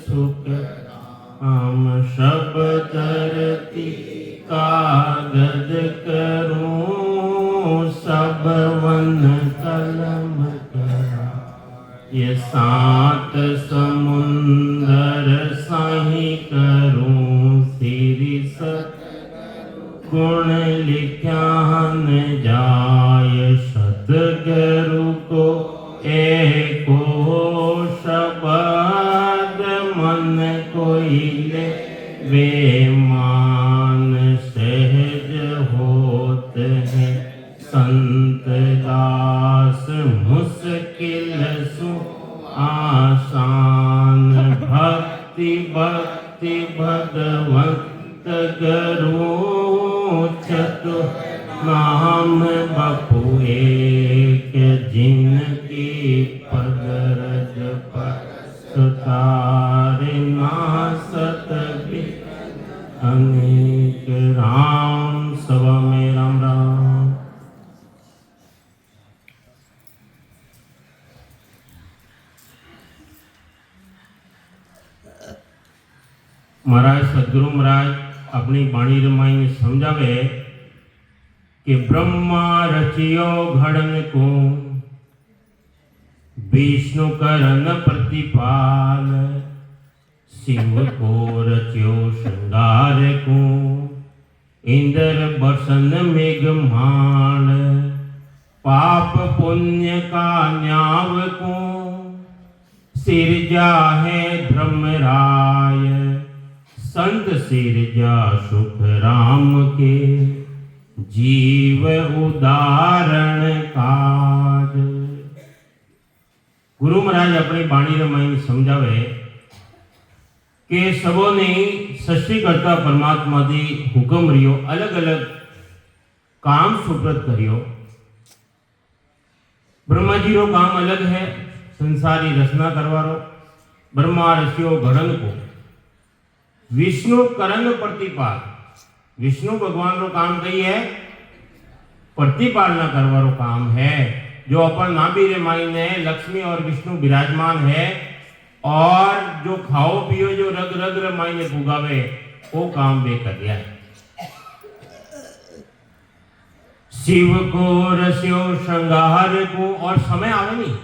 सुख हम सब धरती कागज करूं सब वन कलम करा ये सात समुंदर साही करूं सिरि गुण लिख्यान जाय सतगुरु को एको शब्द मन कोई ले वे मान सहज होत है संत दास मुश्किल सु आसान भक्ति भक्ति भगवंत गुरु चतु नाम बपु एक जिनकी पदरज पर सुतारे नासत भी अनेक राम सब में राम राम। महाराज सदगुरु महाराज अपनी बाणी रमाई में समझावे कि ब्रह्मा रचियो घड़न को विष्णु करन प्रतिपाल सिंह को रचियो श्रृंगार को इंद्र बसन मेघमाण पाप पुण्य का न्याव को सिरजा है धर्मराय संत सिरजा सुख राम के जीव उदाहरण काज। गुरु महाराज अपनी बाणी रमाई समझावे कि सबोने सृष्टिकर्ता परमात्मा दी हुक्म रियो अलग अलग काम सुप्रत करियो। ब्रह्मा जी रो काम अलग है संसारी रचना करवारो ब्रह्मा ऋषियो घड़न को विष्णु करन प्रतिपाल विष्णु भगवान रो काम कही है प्रतिपालना करवारो काम है जो अपन नाभि रे मायने लक्ष्मी और विष्णु विराजमान है और जो खाओ पियो जो रग रग रे मायने पुगावे वो काम वे कर दिया है। शिव को रस्यो श्रृंगार को और समय आवे नहीं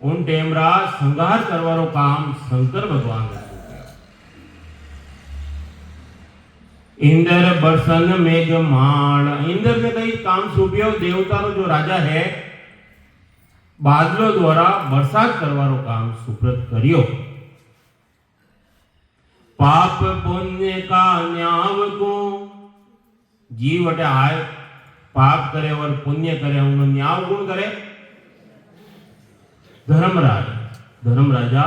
उन टेमरा श्रृंगार करवारो काम शंकर भगवान ने इंद्र बरसन मेघमाण इंद्र ने कई काम सौंप्यो देवता रो जो राजा है बादलों द्वारा बरसात करवारो काम सुप्रत करियो। पाप पुण्य का न्याव को जीव वटे आए पाप करे और पुण्य करे उनको न्याव गुण करे। धर्मराजा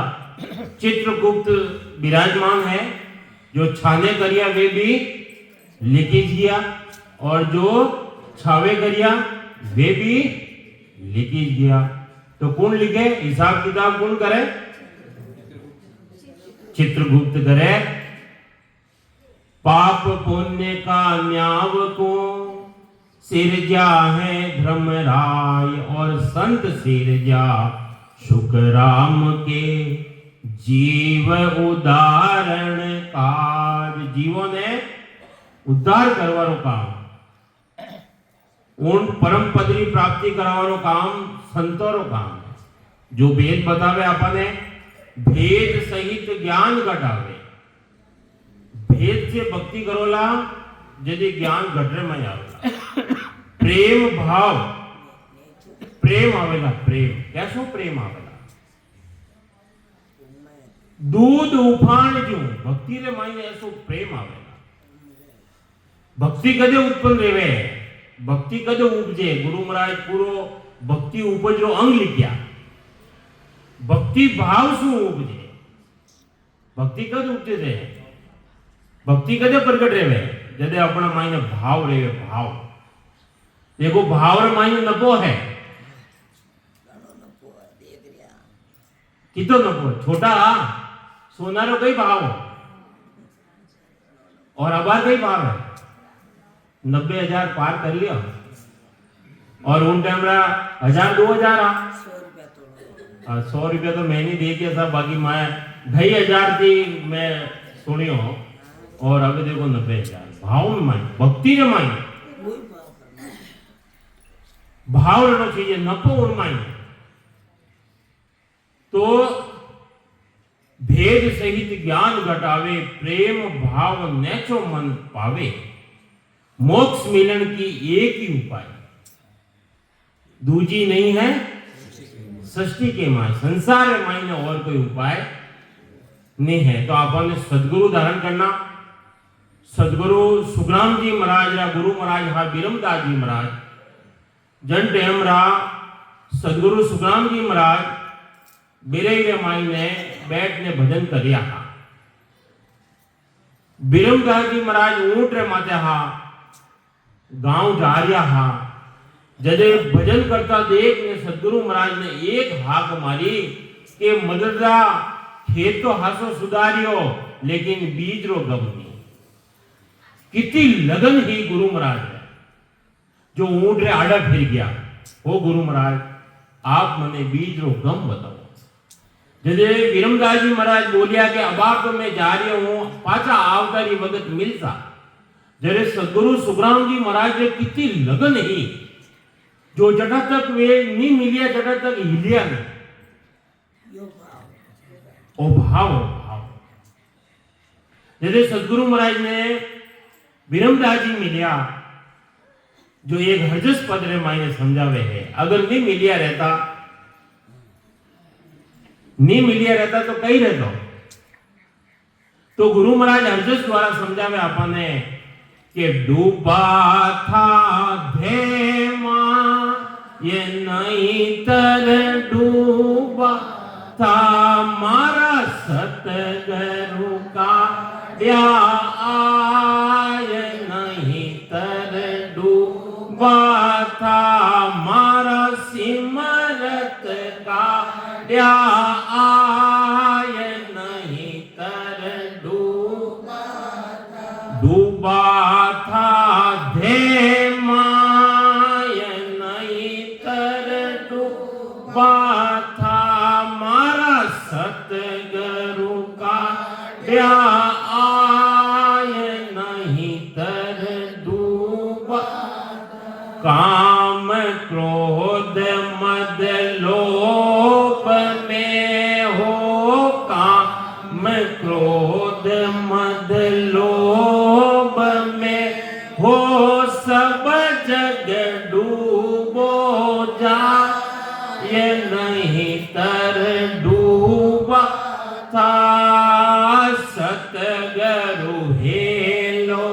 चित्रगुप्त विराजमान है जो छाने करिया वे भी लिखिज गया और जो छावे करिया वे भी लिखिज गया। तो कौन लिखे हिसाब किताब कौन करे चित्रगुप्त करे। पाप पुण्य का न्याव को सिरजा है धर्मराय और संत सिरजा सुख राम के जीव उदाहरण काज जीवों ने उद्धार करवारो काम उन परम पदरी प्राप्ति करावारो काम संतोरो काम है। जो भेद बतावे अपने भेद सहित ज्ञान घटावे भेद से भक्ति करोला यदि ज्ञान घटरे में आवेला प्रेम भाव प्रेम आवेला प्रेम कैसो प्रेम आवेला दूध उफाण जो भक्ति रे मायने ऐसो प्रेम आवेला। भक्ति कदे उत्पन्न रेवे भक्ति कदे उपजे गुरु महाराज पूरो भक्ति उपजरो अंग लिख्या भक्ति भाव शू उपजे भक्ति कद उपजे थे भक्ति कदे प्रकट रेवे जदे अपना मायने भाव रेवे भाव देखो भाव रे मायने नपो है कितो नपो छोटा सोना रो कई भाव और अबार कई भाव है 90,000 पार कर लिया और उन टाइम 1,000 2,000 100 रुपया तो मैंने दे दिया था बाकी मैं 2,000 थी मैं सुनियो और अब देखो 90,000 भाव में मानी भक्ति रे मानी भाव रहना चाहिए नपो और मानी तो भेद सहित ज्ञान घटावे प्रेम भाव नेचो मन पावे मोक्ष मिलन की एक ही उपाय दूजी नहीं है सृष्टि के माय संसार माय में और कोई उपाय नहीं है। तो आपने सदगुरु धारण करना सदगुरु सुखराम जी महाराज रा गुरु महाराज हा बिरमदास जी महाराज जन टेम रा सदगुरु सुखराम जी महाराज बिरे माई ने बैठ ने भजन करिया हा बिरमदास जी महाराज ऊंट रे माथे हा गांव जा रहा हा जदे भजन करता देख ने सदगुरु महाराज ने एक हाक मारी के मददा खेत तो हासो सुधारियो लेकिन बीज रो गम नहीं कितनी लगन ही गुरु महाराज है जो ऊंट रे आड़ा फिर गया वो गुरु महाराज आप मने बीज रो गम बताओ जदे विरमदास जी महाराज बोलिया के अब आप तो मैं जा रही हूं पाचा आवतारी वक्त मिलता जरे सदगुरु सुखराम जी महाराज ने कितनी लगन ही जो जटा तक वे नहीं मिलिया जटा तक हिलिया नहीं ओ भाव जैसे सदगुरु महाराज ने विरमदास जी मिलिया जो एक हरजस पद रे मायने समझावे है अगर नहीं मिलिया रहता तो कहीं रहता तो गुरु महाराज हरजस द्वारा समझावे आपने कि डूबा था धेमा ये नहीं तर डूबा था मारा सतगुरु का या आय नहीं तर डूबा था मारा सिमरत का या आय नहीं तर डूबा था धेमा ये नहीं तर डूबा था मारा सतगुरु का या आय नहीं तर डूबा काम क्रोध मद लोभ में हो काम क्रोध मद लोभ में हो सब जग डूबो जा ये नहीं तर डूबा था सतगुरु हेलो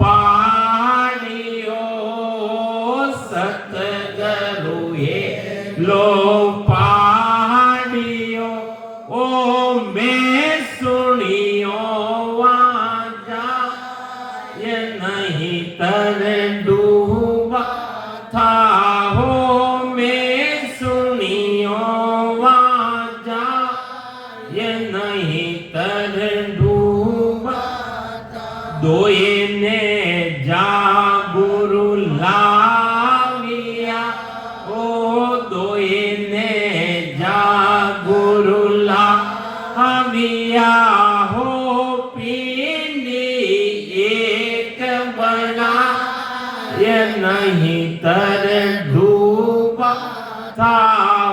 पानियो सतगुरु हेलो पानियो ओ मैं सुनियो वाजा ये नहीं तर डूबा था हो मैं सुनियो वाजा ये नहीं तर डूबा दोए ने जा गुरु लाविया ओ दोए ने जा गुरु लाविया हो पींदी एक बना ये नहीं तर डूबा था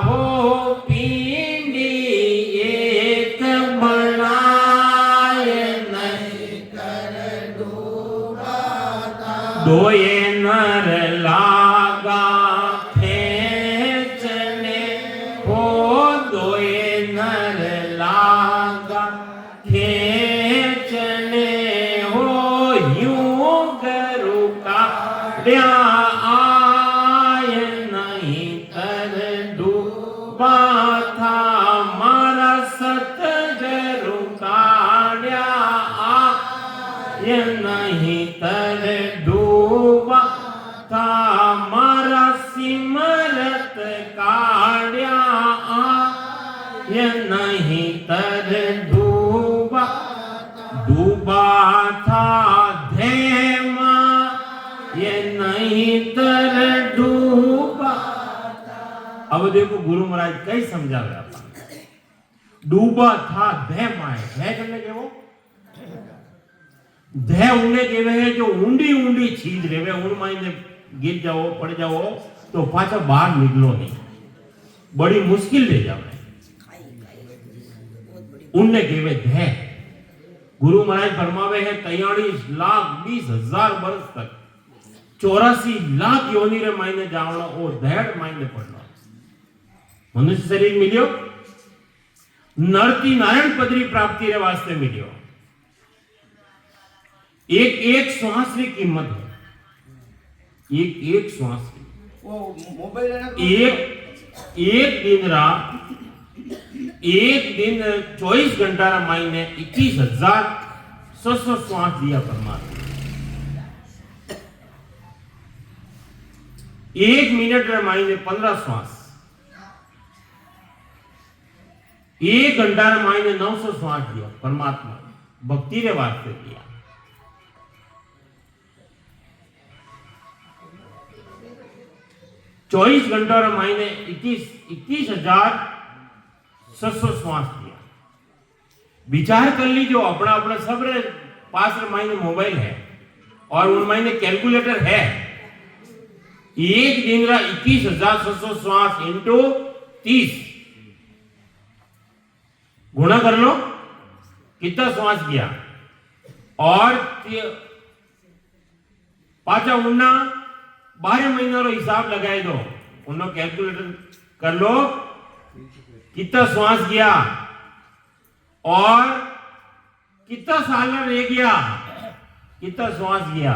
हो पींदी एक बना ये नहीं तर डूबा था दोए नर लागा खेचने हो दोए नर लागा खेचने हो यूं गुरु का या आय नहीं तर डूबा था मारा सतगुरु का या आय नहीं तर डूबा था मारा सिमरत काढ़िया आय नहीं तर डूबा डूबा था धेमा ये नहीं तर डूबा। अब देखो गुरु महाराज कई समझावे अपन डूबा था धे माए धे करने के वो धे उन्हें केवे है जो ऊंडी ऊंडी चीज रेवे उन मायने गिर जाओ पड़ जाओ तो पाछा बाहर निकलो नहीं बड़ी मुश्किल ले जावे उनने केवे धे गुरु महाराज फरमावे है 43,20,000 वर्ष तक 84 लाख योनि रे मायने जावणो ओ धेड़ मायने पड़नो मनुष्य शरीर मिलियो नरती नारायण पदरी प्राप्ति रे वास्ते मिलियो एक एक श्वास की कीमत है एक एक श्वास की वो मोबाइल एक दिन रात एक दिन 24 घंटा रा महीने 21,600 श्वास दिया परमात्मा एक मिनट रा महीने 15 श्वास एक घंटा रा महीने 900 श्वास दिया परमात्मा भक्ति रे वास्ते दिया 24 घंटा रा महीने 21,600 श्वास दिया विचार कर लीजिए अपना अपना सब रे पास रे महीने मोबाइल है और उन महीने कैलकुलेटर है एक दिन रा 21,600 श्वास इंटू 30 गुणा कर लो कितना श्वास किया और पाचा उन्ना 12 महीना रो हिसाब लगाए दो उन्नो कैलकुलेटर कर लो कितना श्वास किया और कितना साल रह गया कितना श्वास किया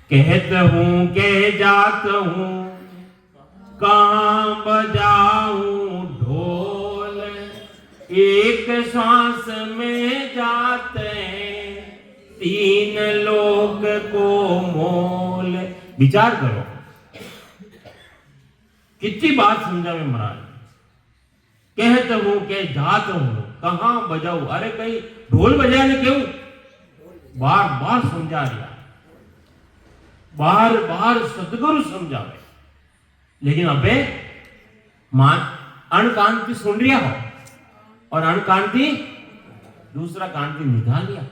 कहत हूं कह जात हूं कहां बजाऊं ढोल एक श्वास में जाते हैं 3 लोक को मोल विचार करो कितनी बात समझावे महाराज कहते हूं के जात हूं कहां बजाऊं अरे कहीं ढोल बजाने क्यों बार बार समझा दिया बार बार सदगुरु समझावे लेकिन अबे मान अणकांति सुन रिया हो और अणकांति दूसरा कांति निकाल लिया हो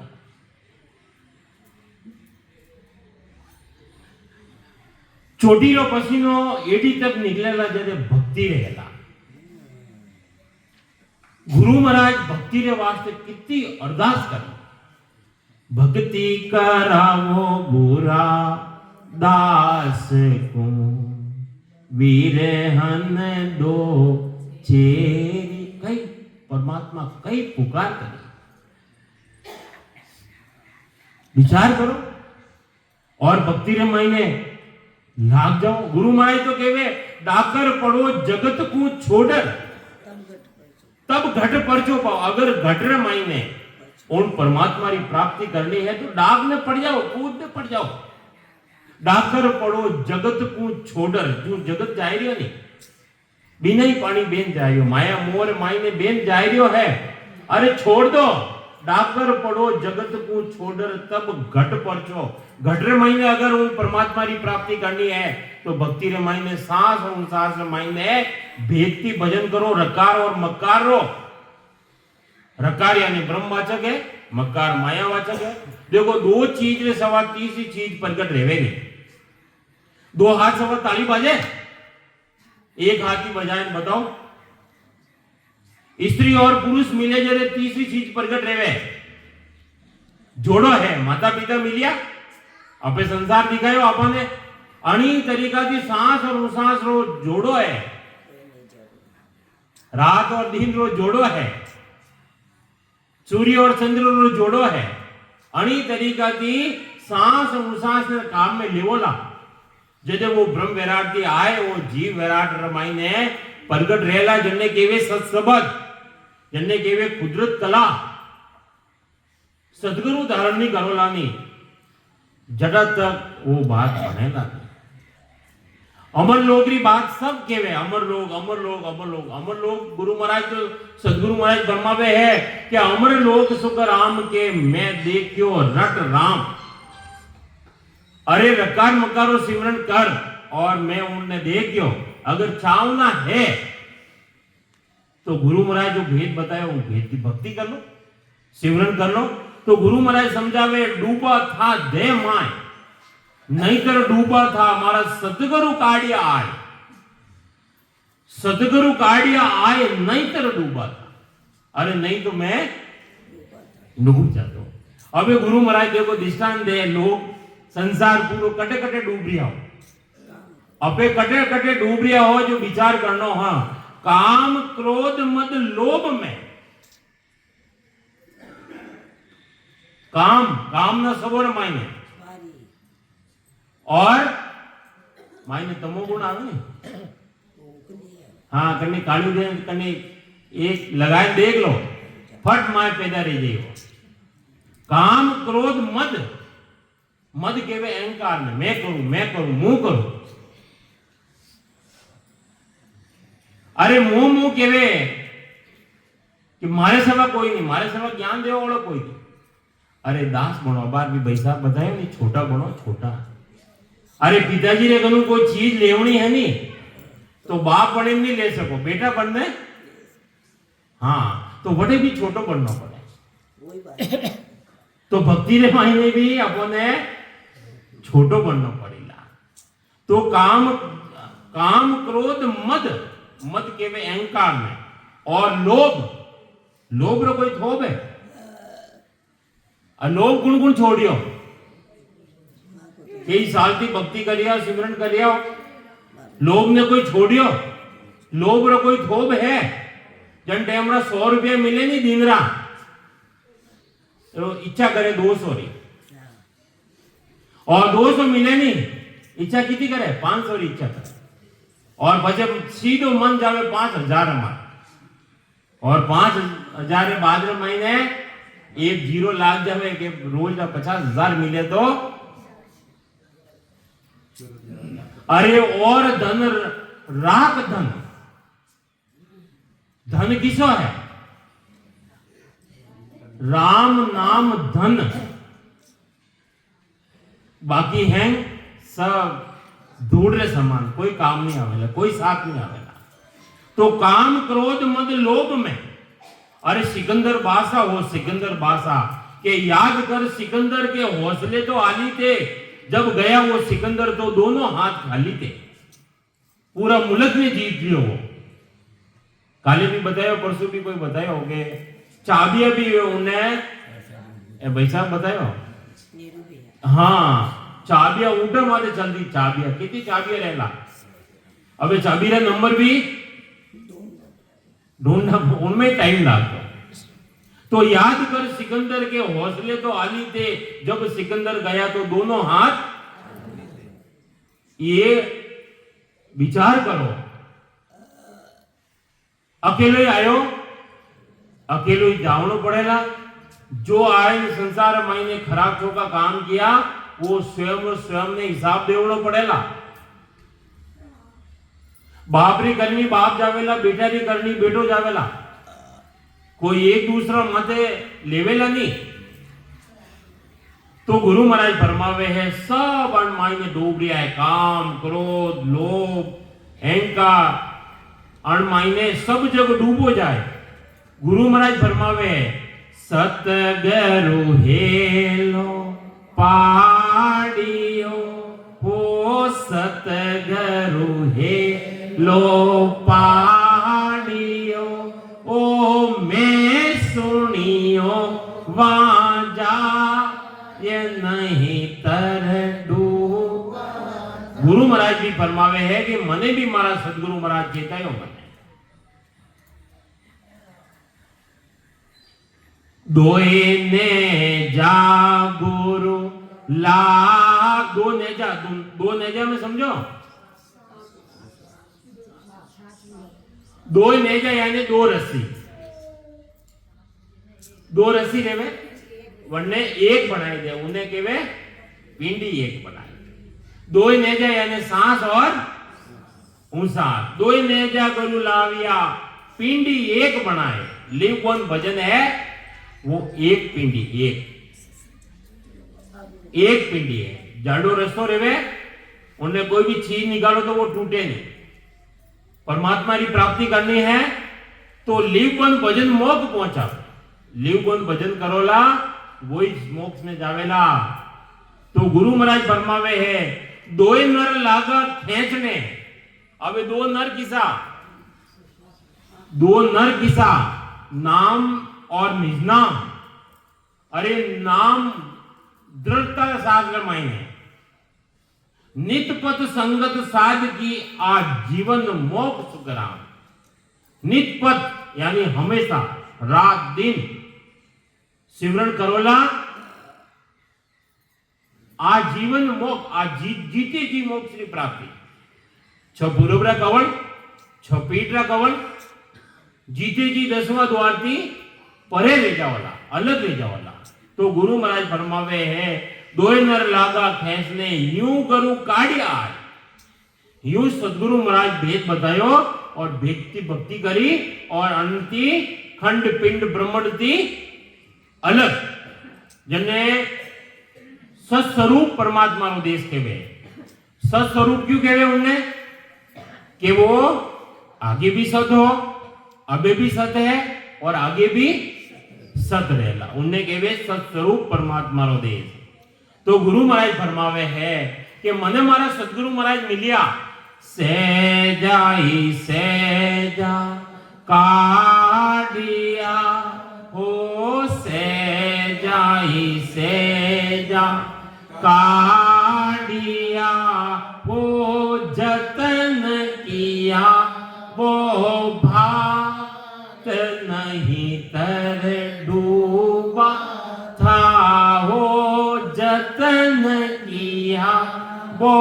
ચોટીનો પછીનો એડી તક નીકળેલા જ્યારે ભક્તિ રહેલા ગુરુ મહારાજ ભક્તિ રે વાસ્તે કેટલી અરદાસ કરી ભક્તિ કરાવો ગુરા દાસ કો વીરે હન દો ચેરી કઈ પરમાત્મા કઈ પુકાર કરી विचार करो और भक्ति रे महीने लाग जाओ गुरु महाराज तो कहवे डाकर पड़ो जगत को छोड़र तब घट परचो पाओ अगर घट रे महीने उन परमात्मा की प्राप्ति करनी है तो डाक में पड़ जाओ कूद में पड़ जाओ डाकर पड़ो जगत को छोड़र जो जगत जा रही नहीं बिना ही पानी बेन जा रही हो माया मोर मायने बेन जा रही है अरे छोड़ दो डाकर पड़ो जगत को छोड़र तब घट परचो घट रे महीने अगर उन परमात्मा की प्राप्ति करनी है तो भक्ति रे महीने सांस और सांस रे महीने भेदती भजन करो रकार और मक्कार रो रकार यानी ब्रह्मवाचक है मक्कार मायावाचक है देखो दो चीज रे सवा तीसरी चीज प्रकट रहेगी दो हाथ सवा ताली बाजे एक हाथ की बजाय बताओ स्त्री और पुरुष मिले जरे तीसरी चीज प्रकट रहे जोड़ो है माता पिता मिलिया अपने संसार दिखायो अपने अणी तरीका की सांस और उसांस रो जोड़ो है रात और दिन रो जोड़ो है सूर्य और चंद्र रो जोड़ो है अणी तरीका की सांस और उसांस ने काम में लेवोला जब वो ब्रह्म विराट की आए वो जीव विराट रमाईने प्रगट रहेला जन्ने केवे सत्सबद जन्ने केवे कुदरत कला सदगुरु धारण नहीं करोलानी जड़ा तक वो बात बनेगा अमर लोग री बात सब केवे अमर लोग अमर लोग अमर लोग अमर लोग गुरु महाराज तो सदगुरु महाराज फरमावे है कि अमर लोग सुख राम के मैं देखियो रट राम अरे रकार मकारो सिमरन कर और मैं उनने देखियो अगर चाहना है तो गुरु महाराज जो भेद बताया वो भेद की भक्ति कर लो, सिमरन कर लो। तो गुरु महाराज समझावे डूबा था दे माय, नहीं कर डूबा था हमारा सतगुरु काढ़िया आए, सतगुरु काढ़िया आए नहीं कर डूबा था, अरे नहीं तो मैं डूब जाता हूं। अबे गुरु महाराज देखो दृष्टांत दे, लोग संसार पूरो कटे कटे डूब रिया हो, अबे कटे कटे डूब रिया हो, जो विचार करनो हाँ काम क्रोध मद लोभ में, काम ना सबोर मायने और मायने तमोगुण आवे ने, हाँ कन्नी काली दे कन्नी एक लगाए देख लो फट माय पैदा रही जाइयो। काम क्रोध मद, मद केवे अहंकार में, मैं करूं मुंह करूं, अरे मुंह केवे कि मारे सवा कोई नहीं, मारे सवा ज्ञान देवा वाला कोई नहीं, अरे दास बनो, बार भी भाई साहब बतायो नहीं, छोटा बनो छोटा। अरे पिताजी ने कहूं कोई चीज लेवनी है नहीं तो बाप बने नहीं ले सको, बेटा बनने हाँ तो बड़े भी छोटो बनना पड़े, तो भक्ति रे मायने भी अपने छोटो बनना पड़ेगा। तो काम क्रोध मद, मद केवे अहंकार में, और लोभ रो कोई थोब है, लोभ गुण छोड़ियो, कई साल की भक्ति करिया सिमरन करिया, लोभ ने कोई छोड़ियो, लोभ रो कोई थोब है, जन टाइम 100 रुपया मिले नहीं दिन रा तो इच्छा करे 200 री, और 200 मिले नहीं इच्छा कितनी करे 500 री इच्छा करे, और बचे सीधो मन जावे 5000 हमार, और 5000 बाद महीने एक जीरो लाग जावे कि रोज का 50,000 मिले तो अरे और धन राख धन, धन किसो है, राम नाम धन, बाकी हैं सब धूड़ रे समान, कोई काम नहीं आवेला, कोई साथ नहीं आवेला। तो काम क्रोध मद लोभ में, अरे सिकंदर बादशाह हो, सिकंदर बादशाह के याद कर, सिकंदर के हौसले तो आली थे, जब गया वो सिकंदर तो दोनों हाथ खाली थे, पूरा मुल्क ने जीत लियो वो। काले भी बताया, परसों भी कोई बताया होगे, चाबियां भी उन्हें भाई साहब बतायो, हाँ चाबियां ऊपर मारे चलती, चाबियां कितनी चाबियां रहला, अबे चाबी रा नंबर भी ढूंढना उनमें टाइम लागतो। तो याद कर सिकंदर के हौसले तो आली थे, जब सिकंदर गया तो दोनों हाथ, ये विचार करो, अकेले आयो, अकेले ही जावनो पड़ेगा, जो आए संसार मायने खराब छो का काम किया वो स्वयं ने हिसाब देवनो पड़ेगा। बाप री करनी बाप जावेला, बेटा री करनी बेटो जावेला, कोई एक दूसरा माथे लेवेला नहीं। तो गुरु महाराज फरमावे है सब अणमायने डूबरिया है, काम क्रोध लोभ अहंकार अणमायने सब जग डूबो जाए। गुरु महाराज फरमावे है सतगुरु हेलो पाड़ियो हो, सतगुरु हेलो पाड़ियो ओ मैं सुनियो वाजा ये नहीं तरडू। गुरु महाराज भी फरमावे है कि मने भी मारा सदगुरु महाराज चेतायो मने दोए ने जा गुरु लाग, दो नेजा में समझो, दो नेजा यानी दो रस्सी, दो रस्सी रेवे वरने एक बनाई दे, उन्हें केवे पिंडी एक बनाई। दो नेजा यानी सांस और ऊंसास, दो नेजा गुरु लाविया पिंडी एक बनाए। लिव कौन भजन है वो एक पिंडी, एक पिंडी है। जाडो रस्तो रेवे उन्हें कोई भी चीज निकालो तो वो टूटे नहीं। परमात्मा की प्राप्ति करनी है तो લીવબંધ ભજન મોક્ષ પહોંચાવે. લીવબંધ ભજન કરોલા वही मोक्ष में जावेला. तो गुरु महाराज फरमावे है दोए नर लागा खेचने. अबे दो नर किसा, दो नर किसा, नाम और निजनाम. अरे नाम दृढ़ता शास्त्र मायने नितपत संगत साध की आजीवन मोक्ष सुखराम. नितपत यानी हमेशा रात दिन सिमरण करोला आजीवन मोक्ष जीते जी मोक्ष की प्राप्ति. छ पूर्वरा कवल, छ पीठरा कवल, जीते जी 10वां द्वार थी परे ले जावाला, अलग ले जावाला. तो गुरु महाराज फरमावे है दोय नर लागा खेसने यूं करूं काढ़िया. यूं सदगुरु महाराज भेद बतायो और भेद की भक्ति करी और अंति खंड पिंड ब्रह्मण थी अलग जने सस्वरूप परमात्मा नो देश कहवे. सस्वरूप क्यों कहवे उन्हें कि वो आगे भी सत हो, अबे भी सत है और आगे भी सत रहेला. उन्हें कहवे सत्स्वरूप परमात्मा नो देश. तो गुरु महाराज फरमावे है कि मने मारा सदगुरु महाराज मिलिया सहजा ही सहजा काढ़िया हो. सहजा ही सहजा काढ़िया हो. जतन किया वो भात नहीं तर डूबा था हो. जतन किया वो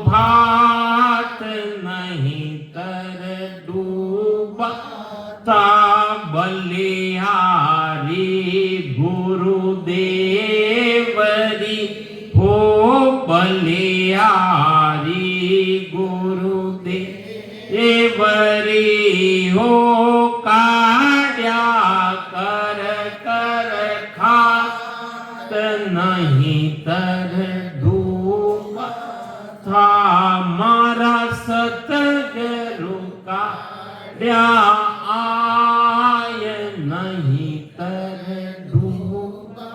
भात नहीं तर डूबा था. बलिहारी गुरुदेवरी हो. बलिहारी गुरुदेवरी हो. काढ़्या कर कर खात नहीं तर डूबा था. मारा सतगुरु का आय नहीं तर डूबा.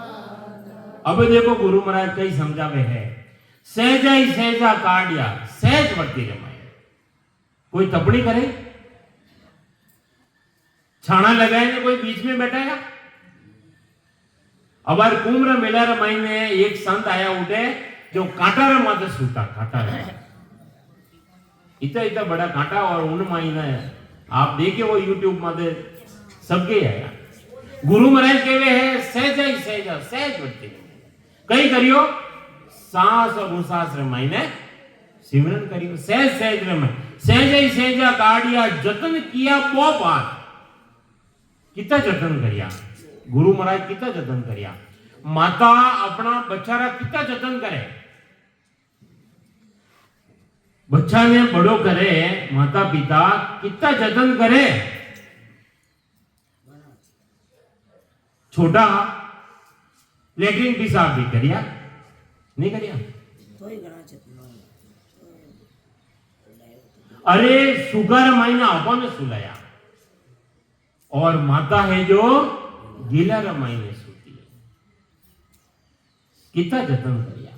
अब देखो गुरु महाराज कई समझावे है सहजा ही सहजा काढ़िया. सहज वर्ती रमाए. कोई तपड़ी करे, छाना लगाए ने कोई बीच में बैठाया. अब कुंभ मेला रमाई में एक संत आया उठे जो कांटा माते सूता. कांटा इतना इतना बड़ा कांटा और उन माईने आप देखे वो यूट्यूब माते सबके आया. गुरु महाराज कहवे है सहजा ही सहजा सहज वर्ती कई करियो सांस और उसास रमाईने सिमरन करियो. सहज सहज रमाई. सहजा ही सहजा काढ़िया जतन किया वो बात. कितना जतन करिया गुरु महाराज, कितना जतन करिया. माता अपना बच्चारा कितना जतन करे. बच्चा ने बड़ो करे माता पिता कितना जतन करे. छोटा लेकिन पेशाब भी करिया नहीं करिया. अरे सुगर महीना अपन सुलाया और माता है जो गीला महीने सूती है. कितना जतन करिया.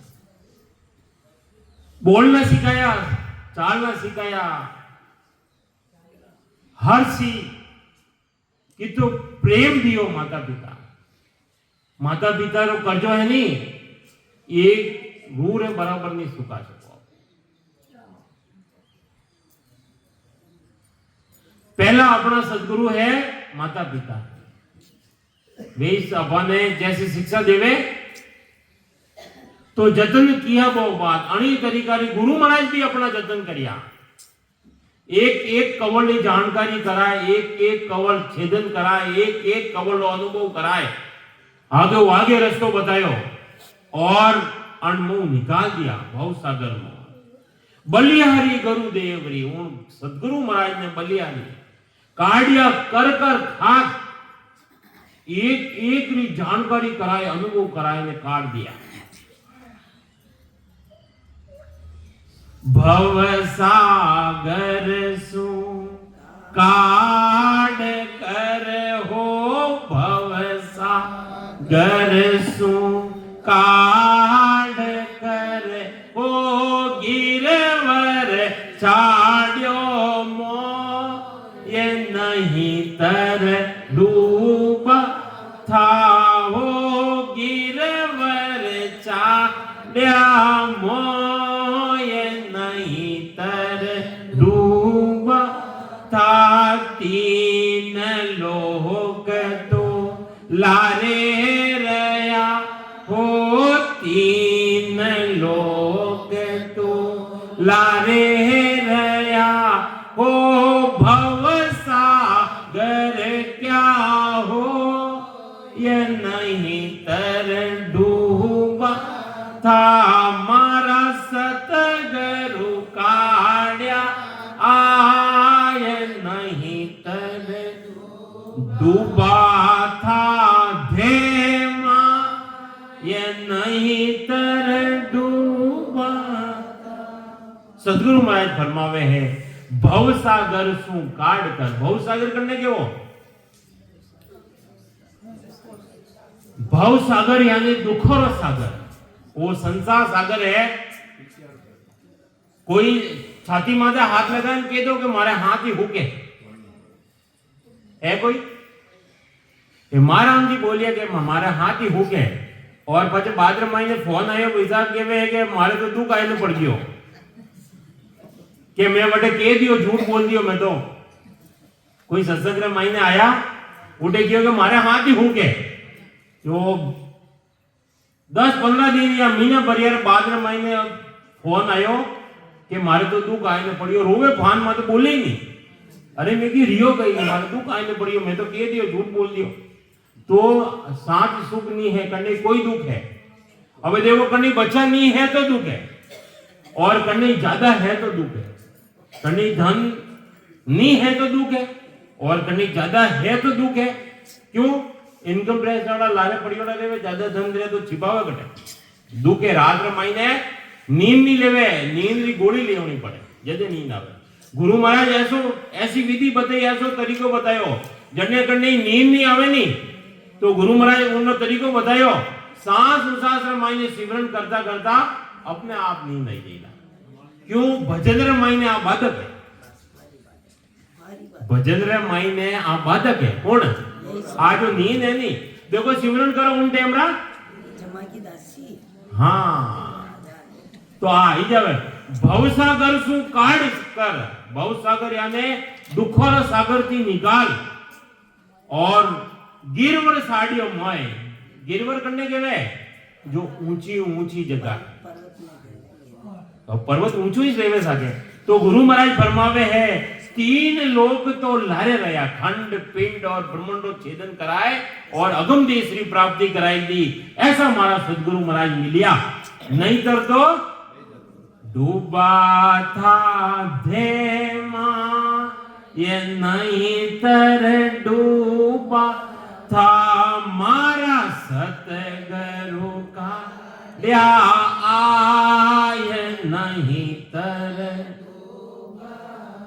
बोलना सिखाया, चालना सिखाया, हर सी कि तो प्रेम दियो माता पिता. माता पिता रो कर्जो है नहीं एक रूर है बराबर नहीं सुखा सको. पहला अपना सदगुरु है माता पिता. वे अपने जैसे शिक्षा देवे तो जतन किया वो बात. अणी तरीका गुरु महाराज भी अपना जतन करिया. एक एक कवल की जानकारी कराए, एक एक कवल छेदन कराए, एक एक कवल अनुभव कराए, आगे वो आगे रस्तो बतायो और अणमुह निकाल दिया भव सागर में. बलिहारी गुरुदेवरी सदगुरु महाराज ने बलिहारी काढ़िया कर कर खाक एक एक री जानकारी कराए, अनुभव कराए ने काढ़ दिया. भव सागर सु काढ़ कर गरसू काढ़ कर ओ गिरवर छाड़्यो मो ये नहीं तर डूबा था हो गिरवर छाड़्या मो ये नहीं तर डूबा था तीन लोग तो लारे रया हो तीन लोग तो लारे रया हो भव सागर क्या हो ये नहीं तर डूबा था मारा सतगरु काढ़्या आय नहीं तर डूबा था धेमा ये नहीं तर डूबा। सदगुरु महाराज फरमावे है भव सागर सु काढ़ कर, भव सागर करने के वो भव सागर यानी दुखों रो सागर, वो संसार सागर है। कोई छाती माथे हाथ लगाए कह दो कि मारे हाथ ही हुके है कोई माराम जी बोलिए कि हमारे हाथ ही हुके और પછી બાદરે મહિને ફોન આવ્યો પૈસા કેવે કે મારે તો દુખ આઈને પડ ગયો કે મેં વટે કહી દિયો झूठ बोल दियो मैं तो कोई सत्संग रे महीने आया उठे क्यों कि मारे हाथ ही हुके जो 10-15 दिन या महीना भर बाद रे महीने फोन आयो कि मारे तो दुख आઈને પડ્યો रोवे फान में तो बोले ही नहीं। अरे मैं की रियो गई मारे दुख आઈને પડ્યો मैं तो कह दियो झूठ बोल दियो। तो साथ सुख नहीं है कहीं कोई दुख है। अब देखो कहीं बच्चा नहीं है तो दुख है और कहीं ज्यादा है तो दुख है, कहीं धन नहीं है तो दुख है और कहीं ज्यादा है तो दुख है। क्यों इनकम टैक्स वाला लारे पड़ियोड़ा लेवे ज्यादा धन दे तो छिपावे कटे दुख है। रात रे महीने नींद नहीं लेवे, नींद री गोली लेवनी पड़े जदे नींद आवे। गुरु महाराज ऐसी विधि बताई, ऐसो तरीको बतायो जने कहीं नींद नहीं आवे नहीं तो गुरु महाराज उन्नो तरीको बतायो सांस उसास रे मायने सिमरन करता करता अपने आप नींद आई जाएगा। क्यों भजन रे मायने आ बाधक है, भजन रे मायने आ बाधक है। कौन आ जो नींद है नहीं देखो सिमरन करो उन टाइम रा जमा की दासी हाँ तो आ ही जावे भवसागर सु काढ़ कर, भवसागर यानी दुखों रा सागर थी निकाल और गिरवर साड़ियों मोय, गिरवर करने के वे जो ऊंची ऊंची जगह तो पर्वत ऊंचो ही रेवे साके। तो गुरु महाराज फरमावे है तीन लोक तो लारे रहा खंड पिंड और ब्रह्मांडो छेदन कराए और अगम देशरी प्राप्ति कराई दी। ऐसा हमारा सदगुरु महाराज मिलिया, नहीं कर तो डूबा था धेमा ये नहीं तर डूबा था मारा सतगुरु का लिया आय नहीं तर।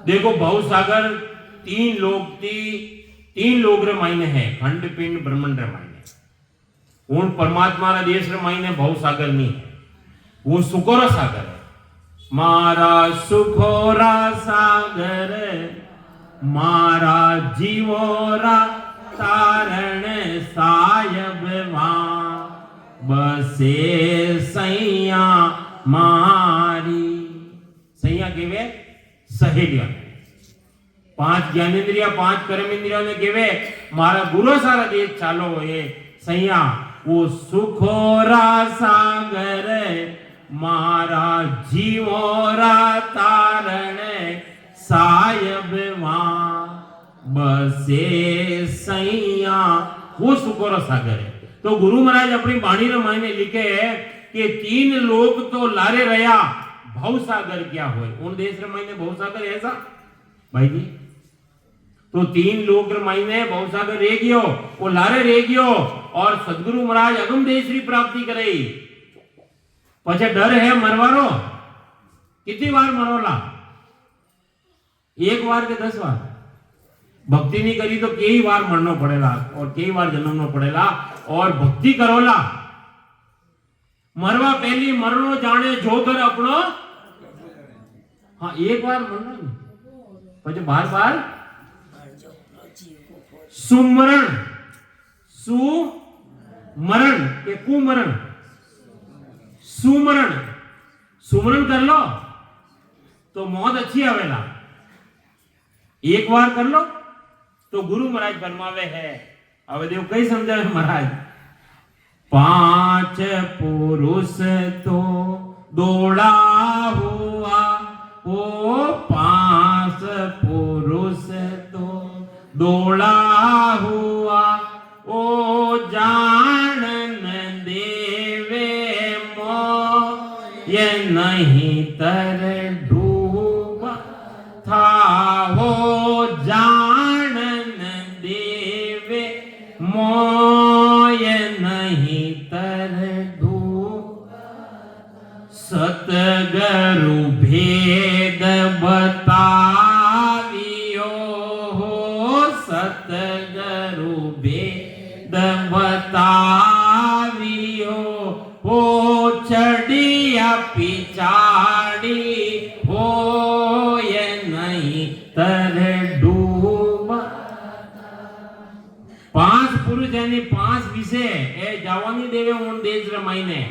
देखो भवसागर तीन लोग रे मायने है खंड पिंड ब्रह्मांड रे मायने। उन परमात्मा रे देश रे मायने भवसागर नहीं है, वो सुखोरा सागर है। मारा सुखोरा सागर मारा जीवोरा तारण सायब वहां बसे सैया मारी। सैया केवे सहेलिया 5 ज्ञानेन्द्रिया 5 कर्म इंद्रियों ने केवे मारा गुरु सारा देश चालो ये सैया वो सुखोरा सागर मारा जीवोरा तारण सायब वहां बसे सैया वो सुखोरा सागर है। तो गुरु महाराज अपनी बाणी रे मायने लिखे है कि तीन लोग तो लारे रहा भव सागर क्या होए। उन देश रे मायने भव सागर ऐसा भाई जी तो तीन लोग रे मायने भव सागर रह गयो वो लारे रह गयो और सदगुरु महाराज अगम देशरी प्राप्ति करे। पछे डर है मरवारो, कितनी बार मरोला? 1 बार के 10 बार? भक्ति नहीं करी तो कई बार मरना पड़ेगा और कई बार जन्मना पड़ेगा। और भक्ति करोला मरवा पहली मरनो जाने जोगर अपनो। हाँ, एक बार मरना नहीं, પછી बार बार सुमरण, सुमरण के कुमरण, सुमरण सुमरण कर लो तो मौत अच्छी आवेला। एक बार कर लो तो गुरु महाराज फरमावे है, હવે દેવ કઈ સમજાવે महाराज, 5 पुरुष तो दौड़ा हुआ, ओ 5 पुरुष तो दौड़ा हुआ, ओ जानन देवे मोय नहीं तर डूबा था, हो जानन देवे मोय नहीं तर डूबा, सतगुरु भेद बतावियो, हो सतगुरु भेद बतावियो, हो चढ़िया पिछाड़ी, हो ये नहीं तर डूबा। 5 पुरुष यानी 5 विषय ए जावानी देवे उन देश रमाईने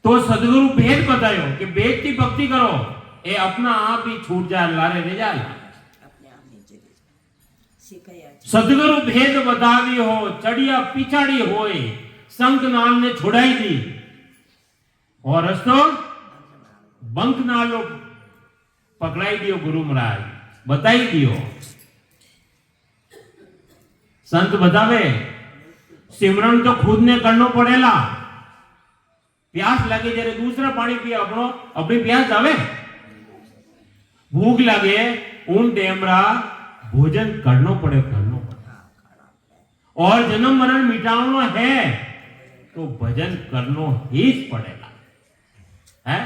तो सदगुरु भेद बतायो कि भेद की भक्ति करो ए अपना आप ही छूट जाए, लारे ले जाए, अपने आप में चले जाए। सिखाया છે। सदगुरु भेद बतावी हो, चढ़िया पिछाड़ी होए, संत नाल ने छुड़ाई दी और रस्तो बंक नालो पकड़ाई दियो, गुरु महाराज बताई दियो। संत बतावे सिमरन तो खुद ने करनो पड़ेला। प्यास लगे जरे दूसरा पानी पिए, अपनी प्यास जावे। भूख लगे उन टेमरा भोजन करनो पड़े। और जन्म मरण मिटावनो है तो भजन करनो ही पड़ेगा, है।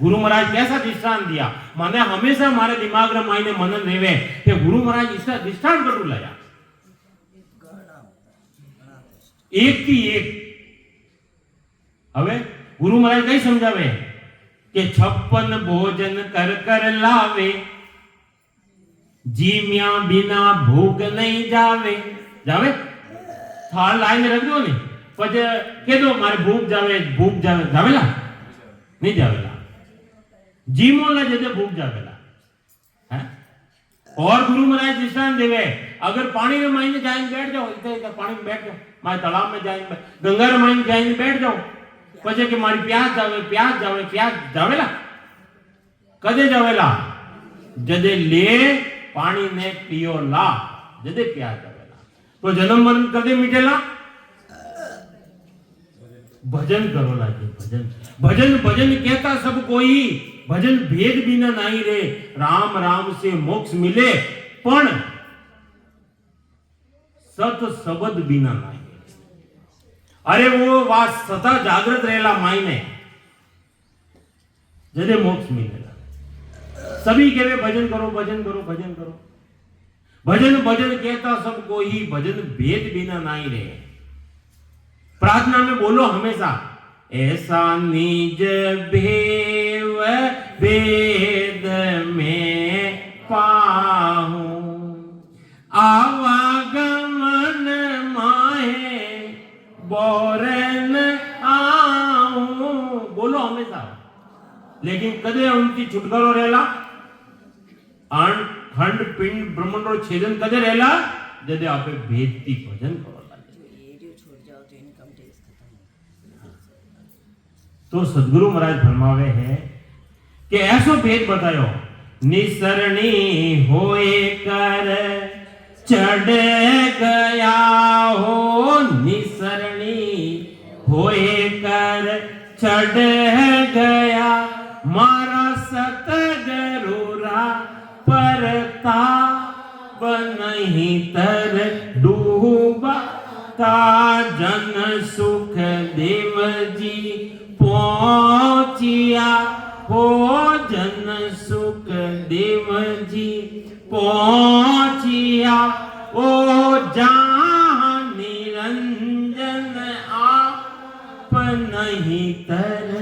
गुरु महाराज कैसा दृष्टांत दिया, मैंने हमेशा हमारे दिमाग में मायने मनन रेवे कि गुरु महाराज इसका दृष्टांत करू लाया, एक की एक। हवे गुरु महाराज कई समझावे कि 56 भोजन कर कर लावे, जीम्या बिना भूख नहीं जावे। जावे थाल लाइन रख दो नहीं, पछे के दो मारे भूख जावे जावेला नहीं जावेला, जीमोला जदे भूख जावेला, है। और गुरु महाराज दृष्टांत देवे, अगर पानी में मायने जाएंगे बैठ जाओ, इधर पानी में बैठ जाओ, मारे तालाब में जाएंगे, गंगा में मायने जाएंगे बैठ जाओ, पछे कि मारी प्यास जावेला कदे जावेला, जदे ले पानी ने पियो ला, जदे प्यास जावेला। तो जन्म मरण कदे मिटेला, भजन करो लागे, भजन भजन भजन कहता सब कोई, भजन भेद बिना नहीं रे, राम राम से मोक्ष मिले, पण सत शब्द बिना नहीं। अरे वो बात सदा जागृत रहेला मायने जदे मोक्ष मिलेगा। सभी कहे भजन करो भजन करो भजन करो, भजन भजन कहता सब कोई, भजन भेद बिना नहीं रहे। प्रार्थना में बोलो हमेशा, ऐसा निज भेव वेद में पाहूं, आवागमन माहे बोरन आऊं। बोलो हमेशा, लेकिन कदे उनकी छुटकारो रहेला, खंड पिंड ब्रह्मांड और छेदन कदे रहेला, जदे आपे भेदती भजन करो। तो सदगुरु महाराज फरमावे है कि ऐसो भेद बतायो, निसरणी होए कर चढ़ गया हो, निसरणी होए कर चढ़ गया, मारा सतगुरुरा परताप नहीं तर डूबा, ता जन सुख देव जी पहुंचिया, हो जन सुख देव जी पहुंच તર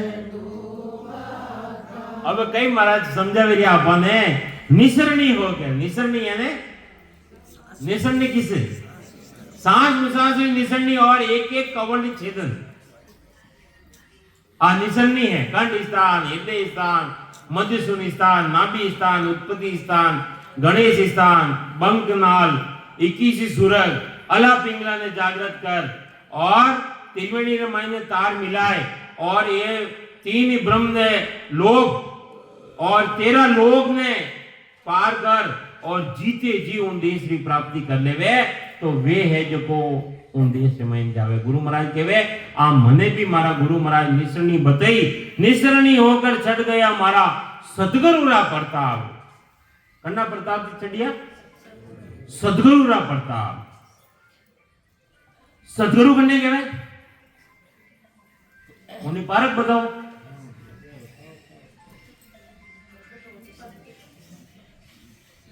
હવે કઈ મહારાજ સમજાવી રહ્યા આપણને નિસરણી हो क्या निसरणी यानी निसरणी किसे सांस निश्वास में निसरणी और एक एक कवर्ण छेदन आ निसरणी है कंठ स्थान हृदय स्थान मध्य शून्य स्थान नाभि स्थान उत्पत्ति स्थान गणेश स्थान बंकनाल 21 सुरग अला पिंगला ने जागृत कर और त्रिवेणी रमाई ने तार मिलाए और ये 3 ब्रह्म ने लोक और 13 लोक ने पार कर और जीते जी उन देश की प्राप्ति कर लेवे तो वे है जो को उन देश में जावे। गुरु महाराज कहवे आ मने भी मारा गुरु महाराज निसरणी बताई निसरणी होकर चढ़ गया मारा सदगुरुरा प्रताप कन्ना प्रताप जी चढ़िया सदगुरुरा प्रताप सदगुरु कन्ने कहवे उन्हें पारक बताओ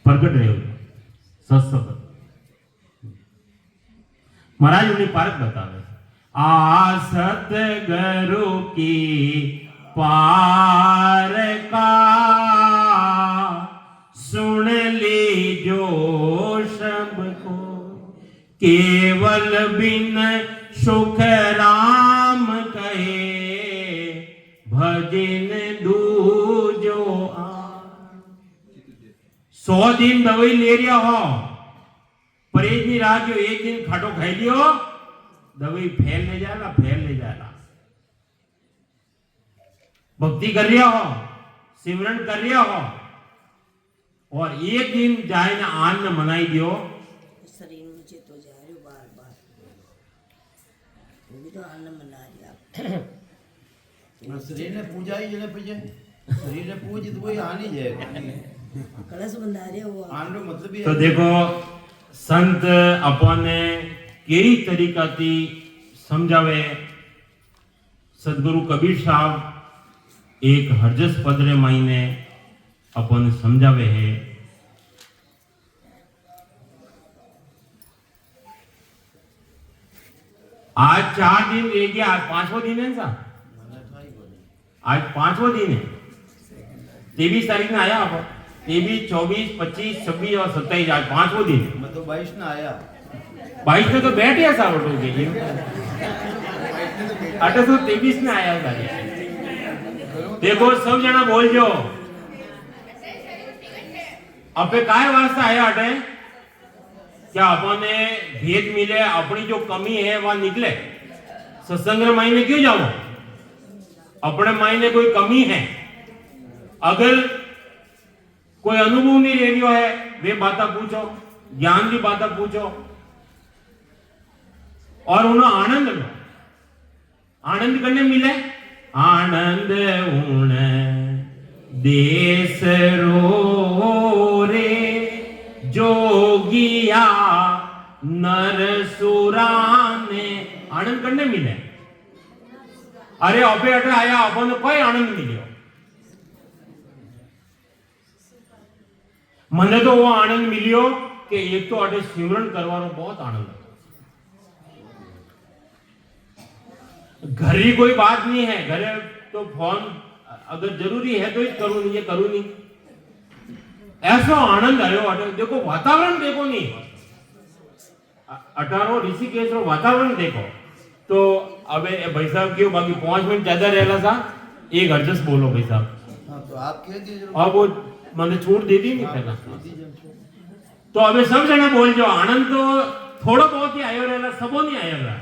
प्रगट रहे सत्संग महाराज उन्हें पारक बतावे आ सतगुरु की पार का सुन लीजो सबको केवल बिन सुख राम कहे भजन दूजो 100 दिन दवाई ले रिया हो परहेज नहीं रहा जो एक दिन खाटो खाई लियो दवाई फैल ले जाला भक्ति कर रिया हो सिमरन कर रिया हो और एक दिन जाए ना आन न मनाई दियो शरीर नीचे तो जा रहे हो बार बार वो भी तो आनंद मना रहा शरीर ने पूजा ही जने पजे शरीर ने पूज तो वही आनी जाए कलश बंधा रहे हो आन रो मतलब ही तो देखो संत अपने केरी तरीका थी समझावे सदगुरु कबीर साहब एक हरजस पदरे महीने अपन समझावे है आज 4 दिन रह गया आज 5वां दिन है साहब आज 5वां दिन है 23 तारीख में आया आप 23 24 25 26 और 27 आज 5वां दिन है मैं तो 22 ना आया 22 में तो बैठ गया साहब ऑटो के अटे तो 23 में आया था देखो सब जना बोल जो अबे काय वास्ते आया अटे क्या अपने भेद मिले अपनी जो कमी है वह निकले सत्संग मायने क्यों जाओ अपने मायने कोई कमी है अगर कोई अनुभव नहीं ले रही है वे बातें पूछो ज्ञान की बातें पूछो और उन्हें आनंद लो आनंद करने मिले आनंद उन देश रो रे जोगिया नरसुरा ने आनंद करने मिले अरे अबे अटे आया अपन कोई आनंद मिलियो मने तो वो आनंद मिलियो कि एक तो अटे सिमरन करवानो बहुत आनंद घरी कोई बात नहीं है घरे तो फोन अगर जरूरी है तो ही करूं नहीं ये करूं नहीं ऐसा आनंद आयो अटे देखो वातावरण देखो नहीं 18 ऋषिकेश रो वातावरण देखो तो अबे भाई साहब क्यों बाकी 5 मिनट ज्यादा रहला सा एक हरजस बोलो भाई साहब हां तो आप कह दीजिए अब वो मैंने छूट दे दी नहीं पहला तो अबे सब जना बोल जो आनंद तो थोड़ा बहुत ही आयो रहला सबो नहीं आयो रहा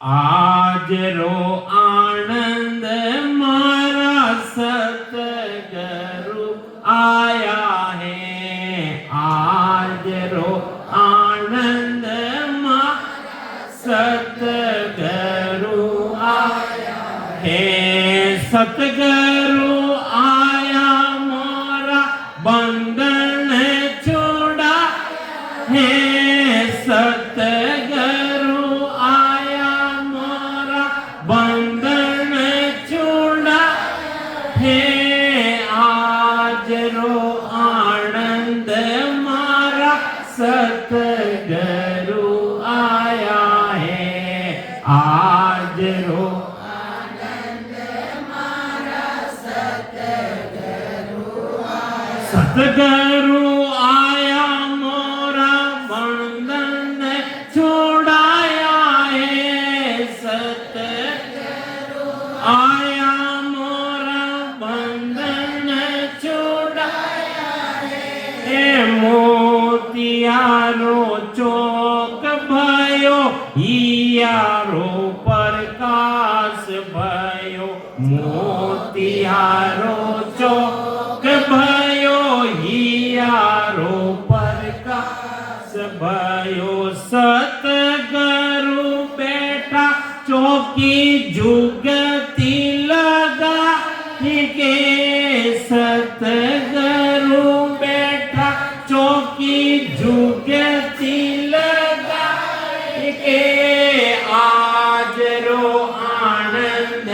आज रो आनंद मारा सतगुरु आया है आज रो आनंद मारा सतगुरु आया है सतगुरु आया मोरा बंधन छोड़ा है सतगुरु आया मोरा बंधन छोड़ा है आज रो आनंद मारा सतगुरु आया है आज रो सतगुरु आया मोरा बंधन छुड़ाया है। सतगुरु आया मोरा बंधन छुड़ाया है। मोतियारो चौक भयो हियारो प्रकाश भयो। मोतियारो चौक भयो हियारो प्रकाश भयो। सतगुरु बैठा चौकी जुगती लगा के। सतगुरु बैठा चौकी जुगती लगा के। आज रो आनंद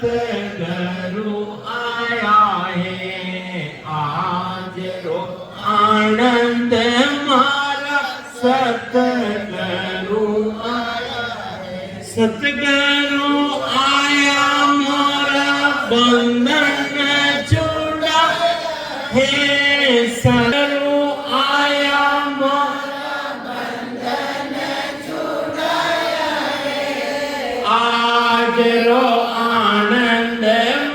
सतगुरु आया है। आज रो आनंद मारा सतगुरु आया है। सतगुरु आया मोरा बंधन छुड़ा है। सतगुरु आया मोरा बंधन छुड़ाया है। आज रो आनंद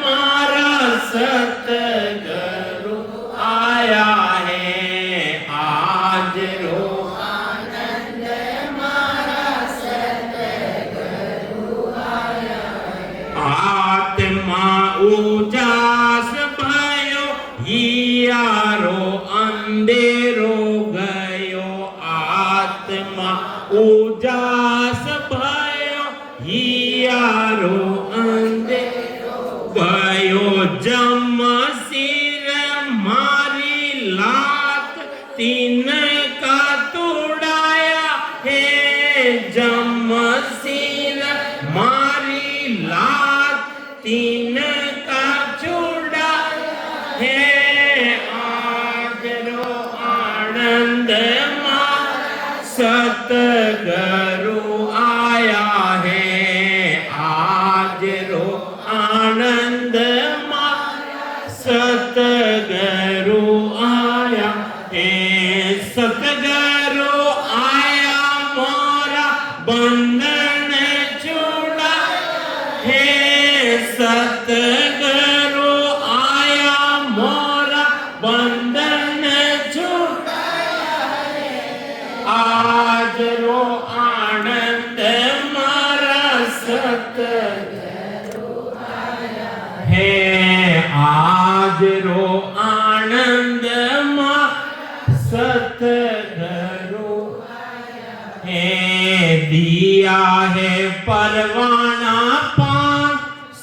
मारा सतगुरु आया है। आज रो आनंद मारा सतगुरु आया है। आत्मा उजास भयो हियारो अंधेरो गयो। आत्मा उजास भयो हियारो अंधेरो गयो। जम सिर मारी लात तीन का तोड़ाया है। जम सिर मारी लात तीन का छुड़ाया है। आज रो आनंद मारा सतगुरु आया है। आज रो आनंद मारा सतगुरु आया है। सतगुरु आया मोरा बंधन छुड़ाया है। सतगुरु आया मोरा बंधन छुड़ाया है। आज रो आनंद मारा सतगुरु आया है। आज रो आनंद मारा सतगुरु है। दिया है परवाना पान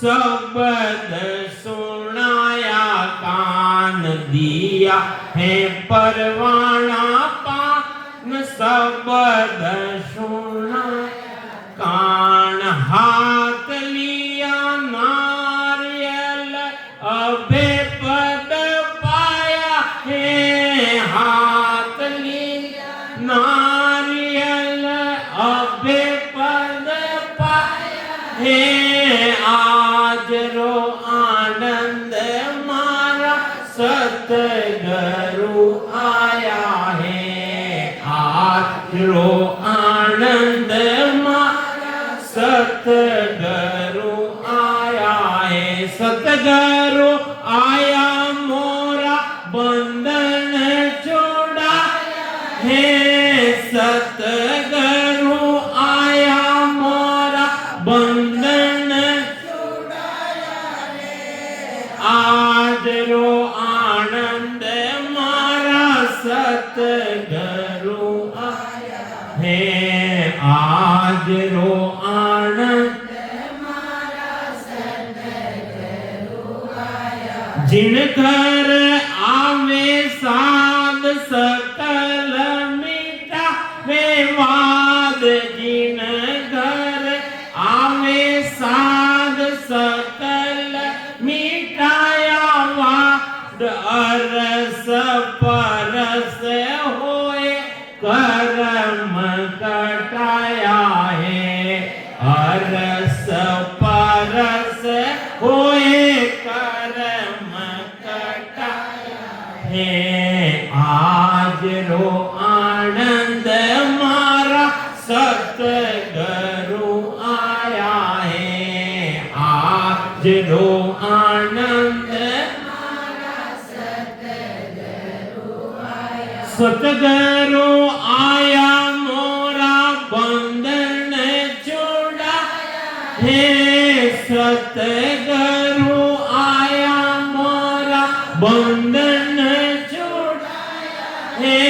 शब्द सुनाया कान। दिया है परवाना पान शब्द सुनाया कान। हाथ लिया नारियल अभे पद पाया है। हाथ लिया नारियल अभे पद पाया है। आज रो आनंद मारा सतगुरु आया है। आज रो आनंद मारा सतगुरु आया है। सतगुरु आया मोरा बंधन छुड़ाया है। सतगुरु आया मोरा बंधन छुड़ाया है। आज रो आनंद मारा सतगुरु आया है। आज रो आनंद जिन घर आवे साध सकल मीठा वे वाद। जिन घर आवे साध सकल मीठाया वाद। अरस परस होए कर्म कटाया है। अरस परस होए कर्म कटाया सतगुरु आया है। आज रो आनंद सतगुरु आया मोरा बंधन छोड़ा हे। सतगुरु आया मोरा बंधन छोड़ा हे।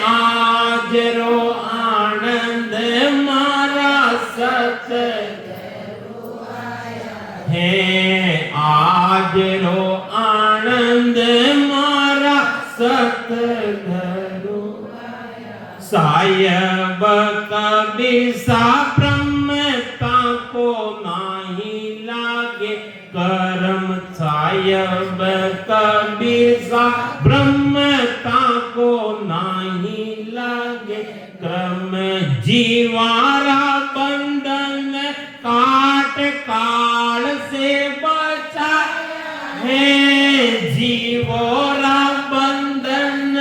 आज रो आनंद मारा सतगुरु आया हे। आज रो आनंद मारा सतगुरु सायब कबीसा ब्रह्मता को नाही लागे करम। सायब कबीसा ब्रह्मता को नाही लागे क्रम। जीवारा बंधन काट काल से बचा है। जीवोरा बंधन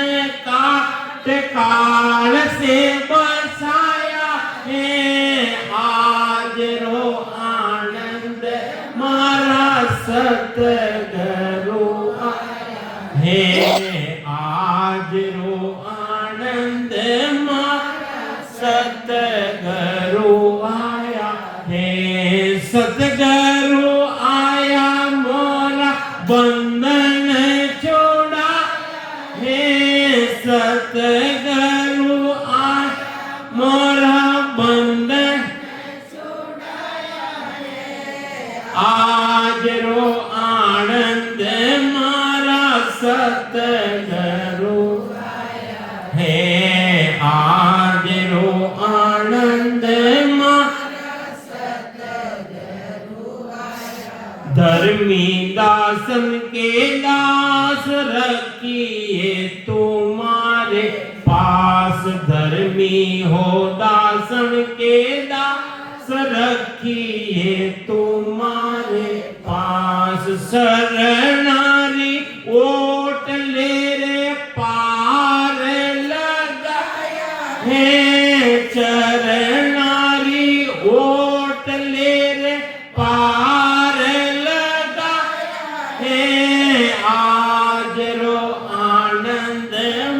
काट काल से बसाया है। आज रो आनंद मारा सतगुरु आया है। आज रो आनंद मारा सतगुरु आया है। सतगुरु आया मोरा बंधन छोड़ा हे। सतगुरु आया मोरा बंधन आज रो आनंद मारा सतगुरु है। आज रो आनंद धर्मी दासन के दास रखिए तुम्हारे पास। धर्मी हो दासन के दास रखिए तुम्हारे पास। शरणारी ओट ले रे पार लगाया है। चरणारी ओट ले रे पार लगाया है। आज रो आनंद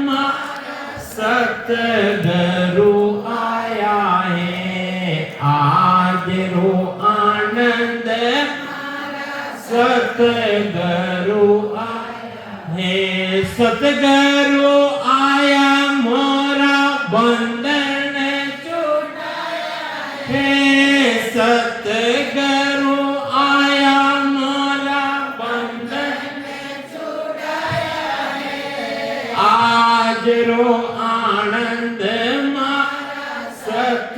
मारा सतगुरु आया है। आज रो आनंद मारा सतगुरु आया है। सतगुरु आया मोरा बंधन छुड़ाया है। सतगुरु आया मोरा बंधन छुड़ाया है। आज रो आनंद मारा सत